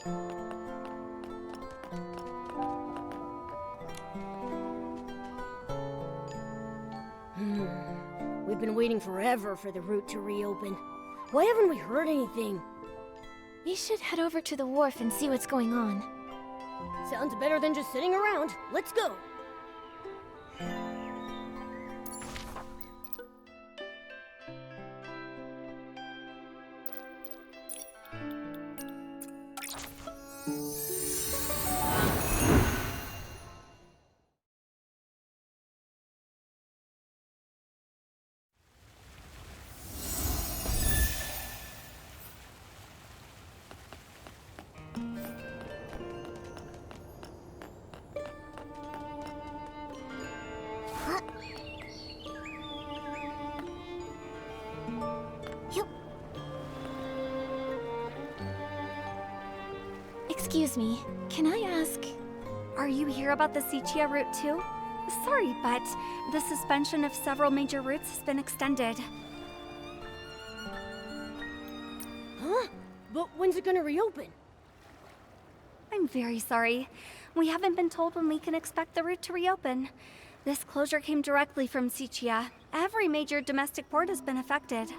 We've been waiting forever for the route to reopen. Why haven't we heard anything? We should head over to the wharf and see what's going on. Sounds better than just sitting around. Let's go. Excuse me, can I ask, Are you here about the Sichia route too? Sorry, but the suspension of several major routes has been extended. Huh? But when's it gonna reopen? I'm very sorry. We haven't been told when we can expect the route to reopen. This closure came directly from Sichia. Every major domestic port has been affected.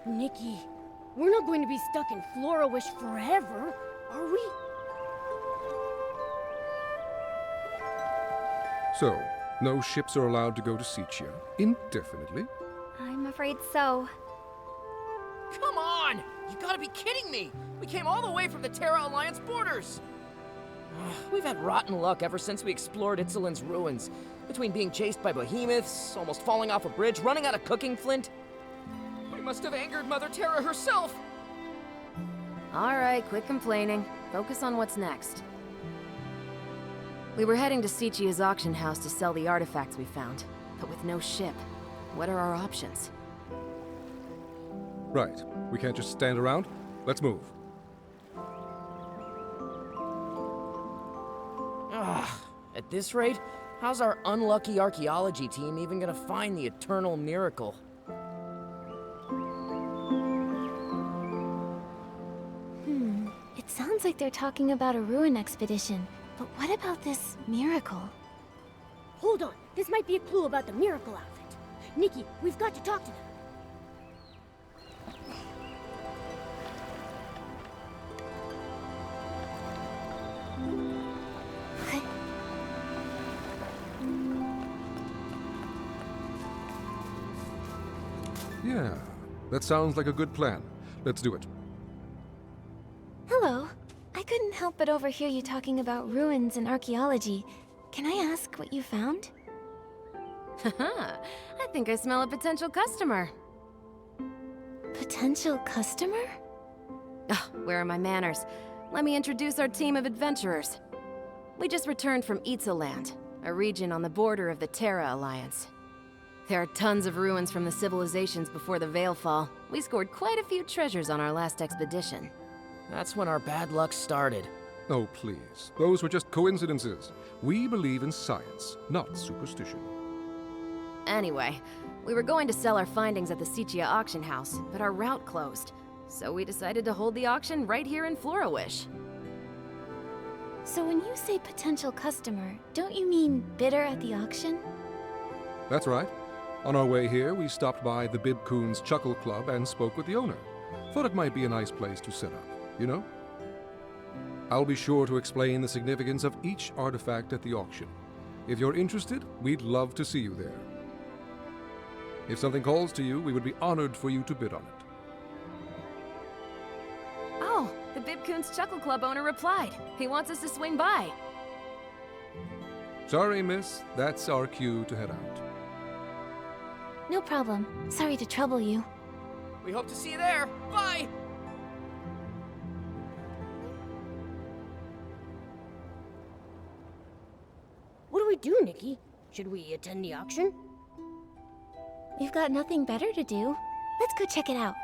Nikki, we're not going to be stuck in Florawish forever, are we? So, no ships are allowed to go to Sichia indefinitely? I'm afraid so. Come on! You gotta be kidding me! We came all the way from the Terra Alliance borders! We've had rotten luck ever since we explored Itzaland's ruins. Between being chased by behemoths, almost falling off a bridge, running out of cooking flint. We must have angered Mother Terra herself! Alright, quit complaining. Focus on what's next. We were heading to Sichia's auction house to sell the artifacts we found, but with no ship. What are our options? Right. We can't just stand around. Let's move. Ugh. At this rate, how's our unlucky archaeology team even gonna find the eternal miracle? It sounds like they're talking about a ruin expedition. But what about this miracle? Hold on, this might be a clue about the miracle outfit. Nikki, we've got to talk to them. Yeah, that sounds like a good plan. Let's do it. Hello. I couldn't help but overhear you talking about ruins and archaeology. Can I ask what you found? Haha, I think I smell a potential customer. Potential customer? Ugh, where are my manners? Let me introduce our team of adventurers. We just returned from Itzaland, a region on the border of the Terra Alliance. There are tons of ruins from the civilizations before the Veilfall. We scored quite a few treasures on our last expedition. That's when our bad luck started. Oh, please. Those were just coincidences. We believe in science, not superstition. Anyway, we were going to sell our findings at the Sichia auction house, but our route closed. So we decided to hold the auction right here in Florawish. So when you say potential customer, don't you mean bidder at the auction? That's right. On our way here, we stopped by the Bibcoon's Chuckle Club and spoke with the owner. Thought it might be a nice place to set up, you know? I'll be sure to explain the significance of each artifact at the auction. If you're interested, we'd love to see you there. If something calls to you, we would be honored for you to bid on it. Oh, the Bibcoon's Chuckle Club owner replied. He wants us to swing by. Sorry, miss. That's our cue to head out. No problem. Sorry to trouble you. We hope to see you there. Bye! What do we do, Nikki? Should we attend the auction? We've got nothing better to do. Let's go check it out.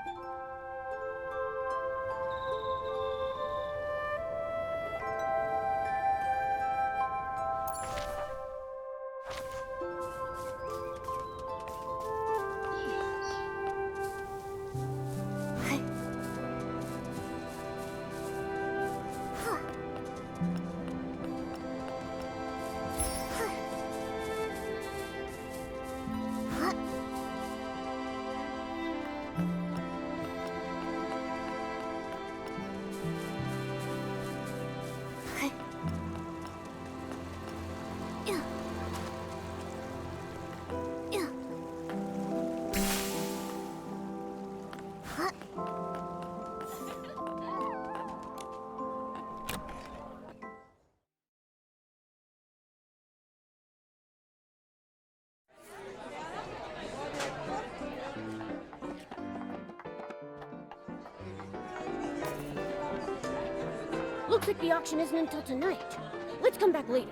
Looks like the auction isn't until tonight. Let's come back later.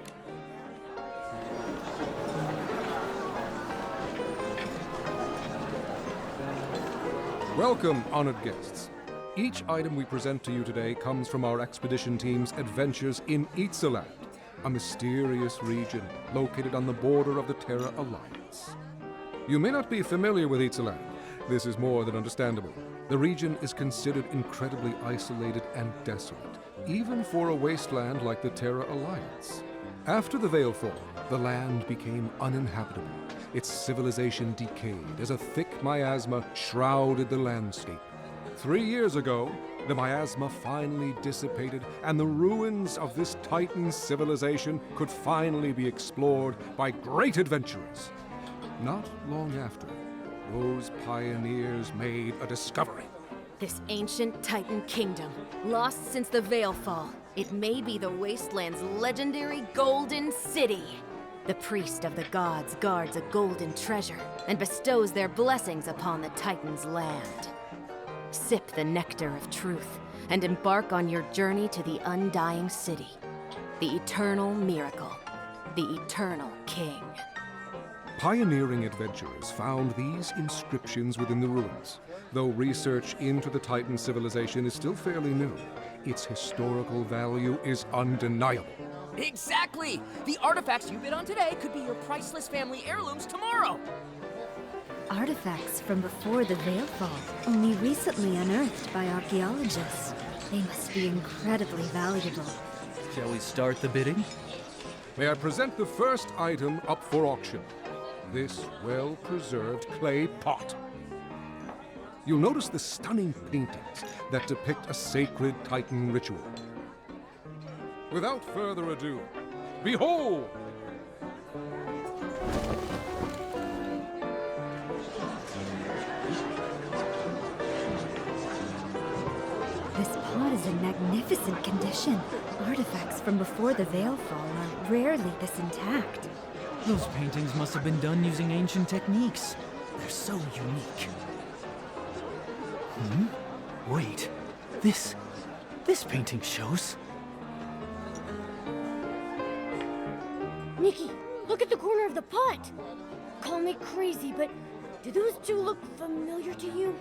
Welcome, honored guests. Each item we present to you today comes from our expedition team's adventures in Itzaland, a mysterious region located on the border of the Terra Alliance. You may not be familiar with Itzaland. This is more than understandable. The region is considered incredibly isolated and desolate, even for a wasteland like the Terra Alliance. After the Veilfall, the land became uninhabitable. Its civilization decayed as a thick miasma shrouded the landscape. 3 years ago, the miasma finally dissipated, and the ruins of this Titan civilization could finally be explored by great adventurers. Not long after, those pioneers made a discovery. This ancient Titan kingdom, lost since the Veilfall. It may be the Wasteland's legendary Golden City. The priest of the gods guards a golden treasure and bestows their blessings upon the Titan's land. Sip the nectar of truth and embark on your journey to the undying city. The eternal miracle. The eternal king. Pioneering adventurers found these inscriptions within the ruins. Though research into the Titan civilization is still fairly new, its historical value is undeniable. Exactly! The artifacts you bid on today could be your priceless family heirlooms tomorrow! Artifacts from before the Veilfall, only recently unearthed by archaeologists. They must be incredibly valuable. Shall we start the bidding? May I present the first item up for auction? This well-preserved clay pot. You'll notice the stunning paintings that depict a sacred Titan ritual. Without further ado, behold! This pot is in magnificent condition. Artifacts from before the Veilfall are rarely this intact. Those paintings must have been done using ancient techniques. They're so unique. Wait. This painting shows... Nikki, look at the corner of the pot! Call me crazy, but do those two look familiar to you?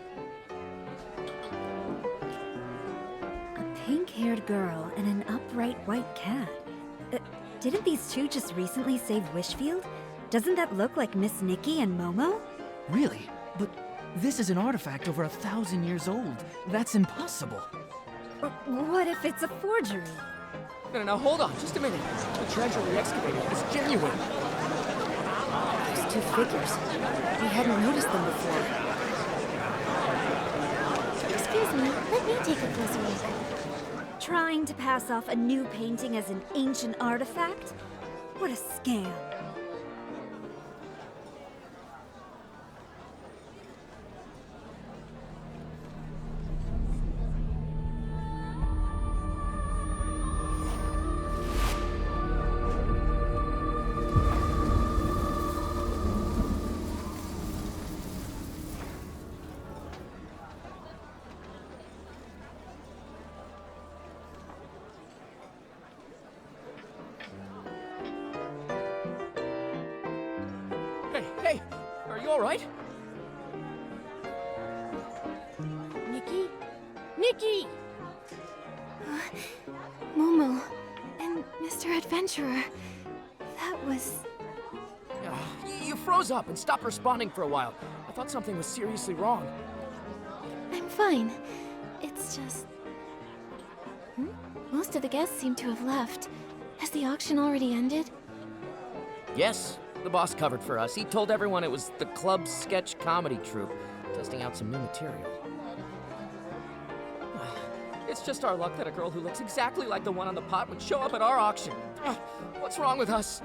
A pink-haired girl and an upright white cat. Didn't these two just recently save Wishfield? Doesn't that look like Miss Nikki and Momo? Really? But this is an artifact over 1,000 years old. That's impossible. What if it's a forgery? No, hold on, just a minute. The treasure we excavated is genuine. Those two figures. We hadn't noticed them before. Excuse me, let me take a closer look. Trying to pass off a new painting as an ancient artifact? What a scam. Hey, are you alright? Nikki? Nikki! Momo and Mr. Adventurer. That was... You froze up and stopped responding for a while. I thought something was seriously wrong. I'm fine. It's just... Most of the guests seem to have left. Has the auction already ended? Yes, the boss covered for us. He told everyone it was the club's sketch comedy troupe, testing out some new material. It's just our luck that a girl who looks exactly like the one on the pot would show up at our auction. What's wrong with us?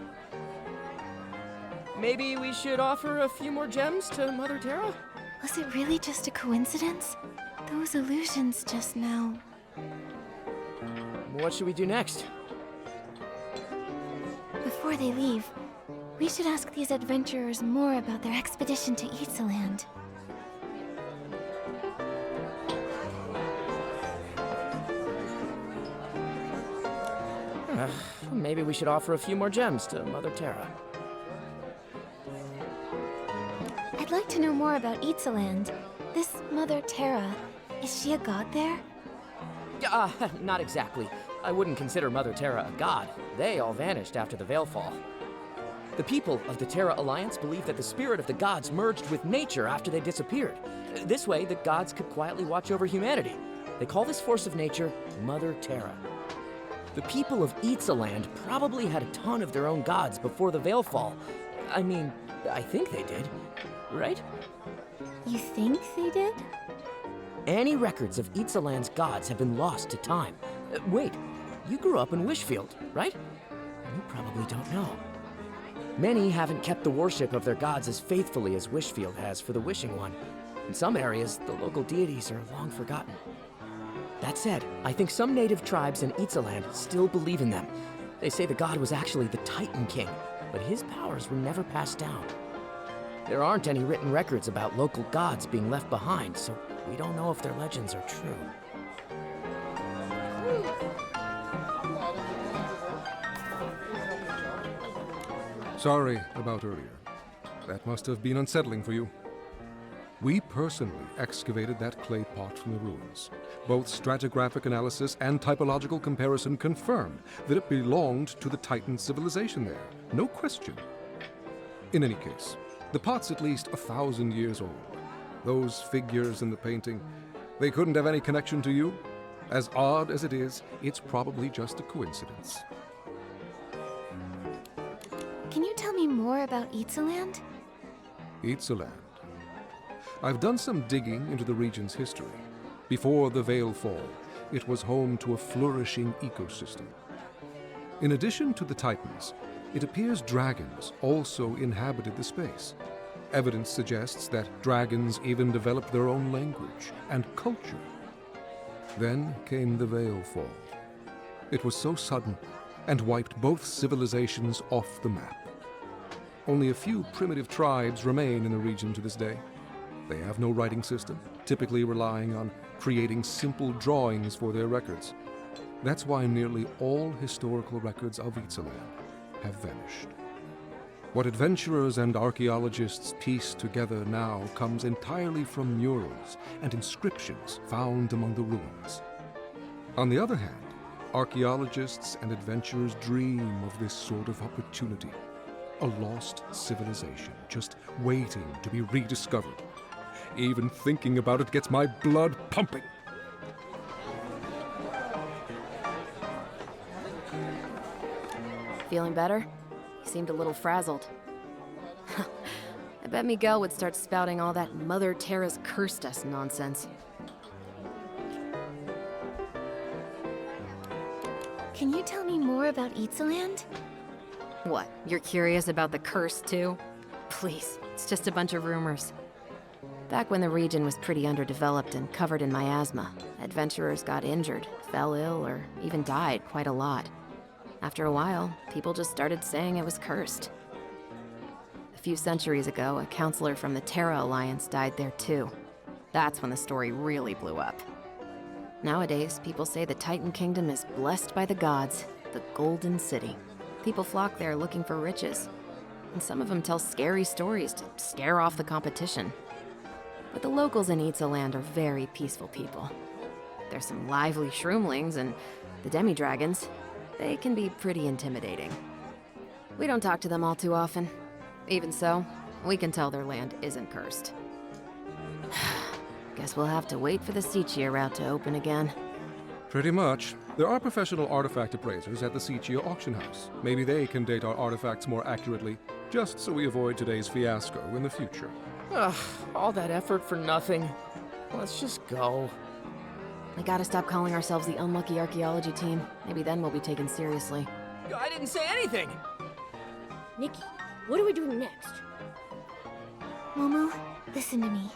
Maybe we should offer a few more gems to Mother Terra? Was it really just a coincidence? Those illusions just now... What should we do next? Before they leave, we should ask these adventurers more about their expedition to Itzaland. Maybe we should offer a few more gems to Mother Terra. I'd like to know more about Itzaland. This Mother Terra, is she a god there? Not exactly. I wouldn't consider Mother Terra a god. They all vanished after the Veilfall. The people of the Terra Alliance believe that the spirit of the gods merged with nature after they disappeared. This way, the gods could quietly watch over humanity. They call this force of nature Mother Terra. The people of Itzaland probably had a ton of their own gods before the Veilfall. I mean, I think they did, right? You think they did? Any records of Itzaland's gods have been lost to time. Wait, you grew up in Wishfield, right? You probably don't know. Many haven't kept the worship of their gods as faithfully as Wishfield has for the Wishing One. In some areas, the local deities are long forgotten. That said, I think some native tribes in Itzaland still believe in them. They say the god was actually the Titan King, but his powers were never passed down. There aren't any written records about local gods being left behind, so we don't know if their legends are true. Sorry about earlier. That must have been unsettling for you. We personally excavated that clay pot from the ruins. Both stratigraphic analysis and typological comparison confirmed that it belonged to the Titan civilization there. No question. In any case, the pot's at least 1,000 years old. Those figures in the painting, they couldn't have any connection to you? As odd as it is, it's probably just a coincidence. Can you tell me more about Itzaland? Itzaland. I've done some digging into the region's history. Before the Veilfall, it was home to a flourishing ecosystem. In addition to the Titans, it appears dragons also inhabited the space. Evidence suggests that dragons even developed their own language and culture. Then came the Veilfall. It was so sudden and wiped both civilizations off the map. Only a few primitive tribes remain in the region to this day. They have no writing system, typically relying on creating simple drawings for their records. That's why nearly all historical records of Itzaland have vanished. What adventurers and archaeologists piece together now comes entirely from murals and inscriptions found among the ruins. On the other hand, archaeologists and adventurers dream of this sort of opportunity. A lost civilization just waiting to be rediscovered. Even thinking about it gets my blood pumping. Feeling better? You seemed a little frazzled. I bet Miguel would start spouting all that Mother Terra's cursed us nonsense. Can you tell me more about Itzaland? What, you're curious about the curse too? Please, it's just a bunch of rumors. Back when the region was pretty underdeveloped and covered in miasma, adventurers got injured, fell ill, or even died quite a lot. After a while, people just started saying it was cursed. A few centuries ago, a counselor from the Terra Alliance died there too. That's when the story really blew up. Nowadays, people say the Titan Kingdom is blessed by the gods, the Golden City. People flock there looking for riches, and some of them tell scary stories to scare off the competition. But the locals in Itzaland are very peaceful people. There's some lively shroomlings and the demi-dragons. They can be pretty intimidating. We don't talk to them all too often. Even so, we can tell their land isn't cursed. Guess we'll have to wait for the Sichia route to open again. Pretty much. There are professional artifact appraisers at the Sichia auction house. Maybe they can date our artifacts more accurately, just so we avoid today's fiasco in the future. Ugh, all that effort for nothing. Let's just go. We gotta stop calling ourselves the unlucky archaeology team. Maybe then we'll be taken seriously. I didn't say anything! Nikki, what are we doing next? Momo, listen to me.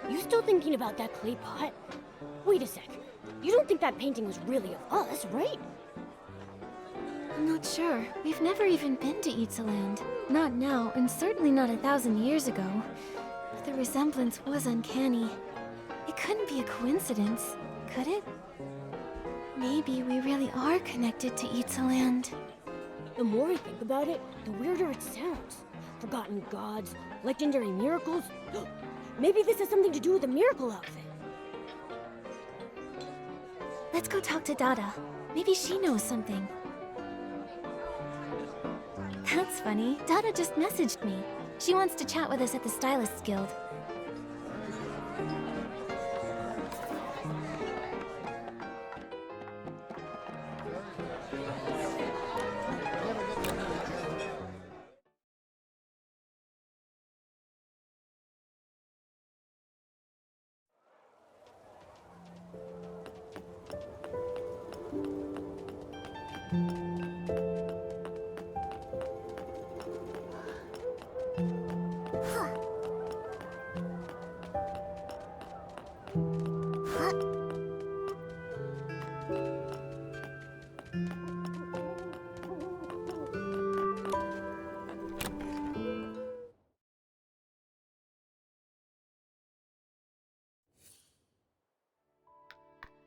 You still thinking about that clay pot? Wait a sec. You don't think that painting was really of us, right? I'm not sure. We've never even been to Itzaland. Not now, and certainly not 1,000 years ago. But the resemblance was uncanny. It could couldn't be a coincidence, could it? Maybe we really are connected to Itzaland. The more I think about it, the weirder it sounds. Forgotten gods, legendary miracles. Maybe this has something to do with the miracle outfit. Let's go talk to Dada. Maybe she knows something. That's funny. Dada just messaged me. She wants to chat with us at the Stylists Guild.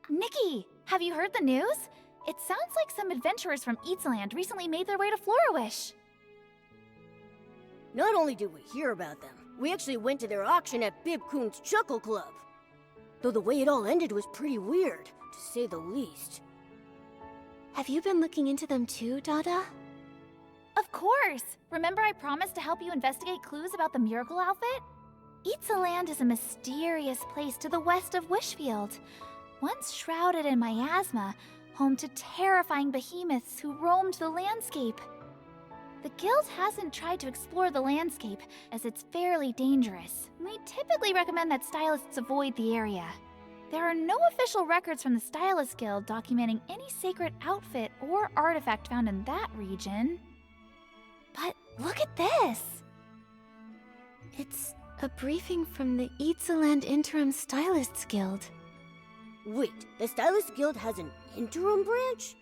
Nikki, have you heard the news? It sounds like some adventurers from Itzaland recently made their way to Florawish. Not only did we hear about them, we actually went to their auction at Bibcoon's Chuckle Club. Though the way it all ended was pretty weird, to say the least. Have you been looking into them too, Dada? Of course! Remember I promised to help you investigate clues about the miracle outfit? Itzaland is a mysterious place to the west of Wishfield. Once shrouded in miasma, home to terrifying behemoths who roamed the landscape. The guild hasn't tried to explore the landscape, as it's fairly dangerous. We typically recommend that stylists avoid the area. There are no official records from the Stylist Guild documenting any sacred outfit or artifact found in that region. But look at this! It's a briefing from the Itzaland Interim Stylists Guild. Wait, the Stylist Guild has an interim branch?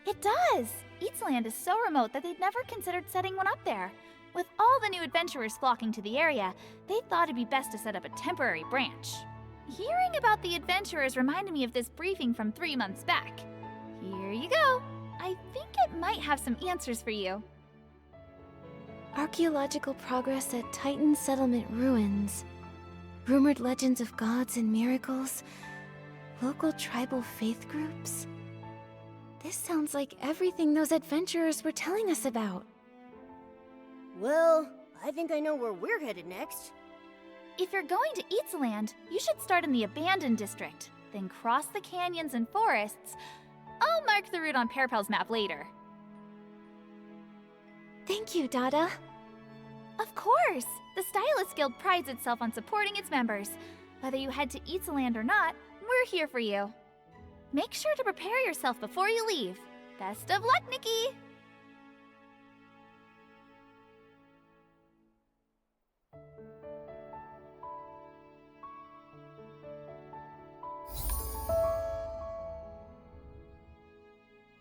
It does! Itzaland is so remote that they'd never considered setting one up there. With all the new adventurers flocking to the area, they thought it'd be best to set up a temporary branch. Hearing about the adventurers reminded me of this briefing from 3 months back. Here you go. I think it might have some answers for you. Archaeological progress at Titan Settlement ruins. Rumored legends of gods and miracles. Local tribal faith groups. This sounds like everything those adventurers were telling us about. Well, I think I know where we're headed next. If you're going to Itzaland, you should start in the Abandoned District, then cross the canyons and forests. I'll mark the route on Pearpel's map later. Thank you, Dada. Of course! The Stylist Guild prides itself on supporting its members. Whether you head to Itzaland or not, we're here for you. Make sure to prepare yourself before you leave. Best of luck, Nikki!